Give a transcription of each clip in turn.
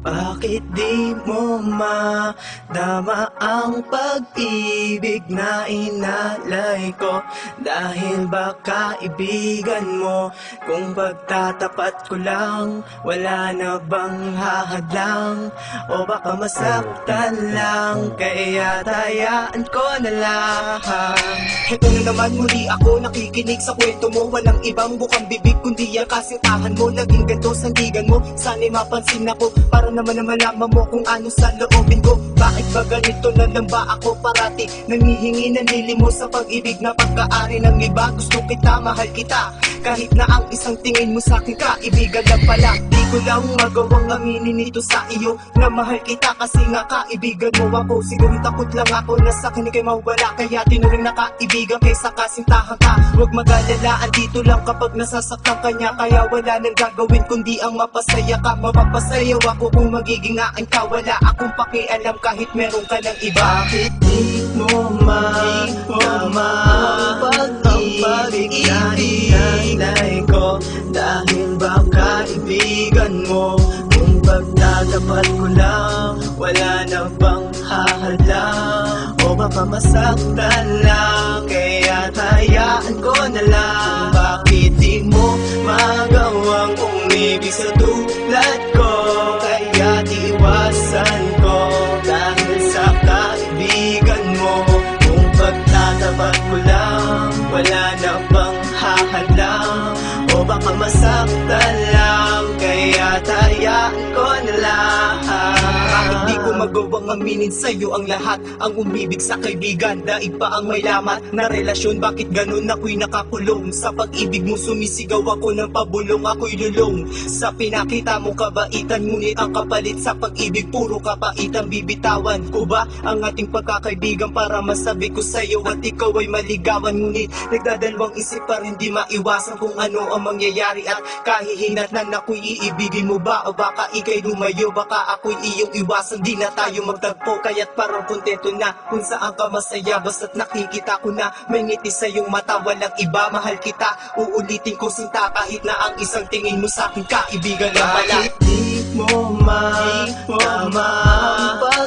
Bakit di mo madama ang pag-ibig na inalay ko? Dahil ba kaibigan mo? Kung pagtatapat ko lang, wala na bang hahadlang? O baka masaktan lang, kaya tayaan ko na lang. Heto na naman muli ako nakikinig sa kwento mo. Walang ibang bukang bibig kundi ang kasintahan mo. Naging ganto sandigan mo, sana'y mapansin ako. Para naman na malaman mo kung ano sa loobin ko. Bakit ba ganito na lang ba ako parati? Nangihingi ng lilimos sa pag-ibig na pagkaari ng iba. Gusto kita, mahal kita, kahit na ang isang tingin mo sa'kin kaibigan lang pala. Di ko lang magawang aminin ito sa iyo na mahal kita kasi nga kaibigan mo ako. Siguro takot lang ako na sa'kin ikay mawala, kaya tinuring na kaibigan kaysa kasintahan ka. Huwag mag-alala, andito lang kapag nasasaktan ka niya. Kaya wala nang gagawin kundi ang mapasaya ka. Mapapasayaw ako kung magiging akin ka. Wala akong pakialam kahit meron ka ng iba. Bakit di mo madama ang pag-ibig na inalay ko? Dahil ba kaibigan mo? Kung pagtatapat ko lang, wala na bang hahadlang? O baka masaktan lang, kaya hayaan ko na lang. Bakit di mo magawang umibig sa tulad ko? Kaya iwasan ko dahil sa kaibigan mo. Kung pagtatapat ko lang, wala na bang hahadlang? O baka masaktan lang, kaya hayaan ko na lang. Bakit di ko magawang aminin sa'yo ang lahat? Ang umibig sa kaibigan, daig pa ang may lamat na relasyon. Bakit ganun ako'y nakakulong? Sa pag-ibig mo sumisigaw ako ng pabulong. Ako'y lulong sa pinakita mo kabaitan, ngunit ang kapalit sa pag-ibig puro kapaitan. Bibitawan ko ba ang ating pagkakaibigan para masabi ko sa'yo at ikaw ay maligawan? Ngunit nagdadalawang isip pa rin, di maiwasan kung ano ang mangyayari at kahihinatnan. Ako'y iibigin mo ba o baka ikay lumayo? Baka ako'y iyong iwasan, di na tayo magtagpo. Kaya't parang kontento na kung saan ka masaya. Basta't nakikita ko na may ngiti sa iyong mata. Walang iba, mahal kita, uulitin ko sinta. Kahit na ang isang tingin mo sa'kin kaibigan lang pala. Bakit di mo madama ang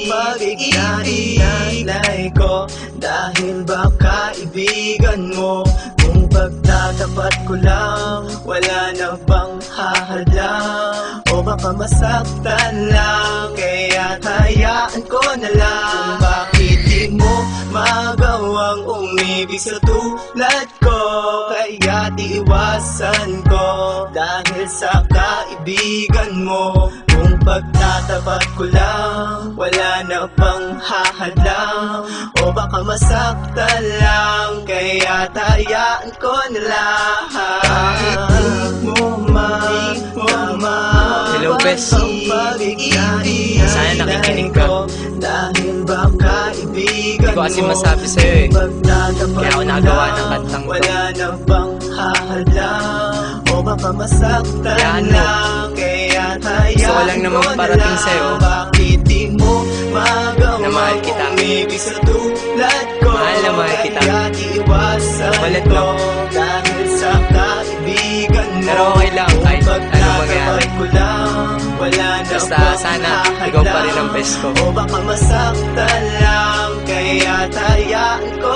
pag-ibig na inalay ko? Dahil ba kaibigan mo? Kung pagtatapat ko lang, wala na bang hahadlang? O baka masaktan lang, kaya hayaan ko na lang. Bakit di mo magawang umibig sa tulad ko? Kaya iwasan ko dahil sa kaibigan mo. Kung pagtatapat ko lang, wala na bang hahadlang? O baka masaktan lang, kaya hayaan ko na lang. Bakit di mo madama Hello, Bes. Sana nakikinig ka. Dahil ba kaibigan Hindi ko kasi mo? masabi sa'yo eh. Kaya ako nagawa ng kantang to. Wala na bang hahadlang? O baka masaktan Yan, no. lang, kaya hayaan Gusto ko lang naman ko na parating lang. sa'yo Bakit di mo magawang na mahal kita. umibig sa tulad ko? Mahal na mahal kita. Kaya iwasan Ulit, ko no? dahil sa kaibigan mo. Pero okay lang, kahit Kung ano mangyari. pagtatapat ko lang, wala na Basta bang sana ikaw pa rin ang best ko. o baka masaktan lang, kaya hayaan ko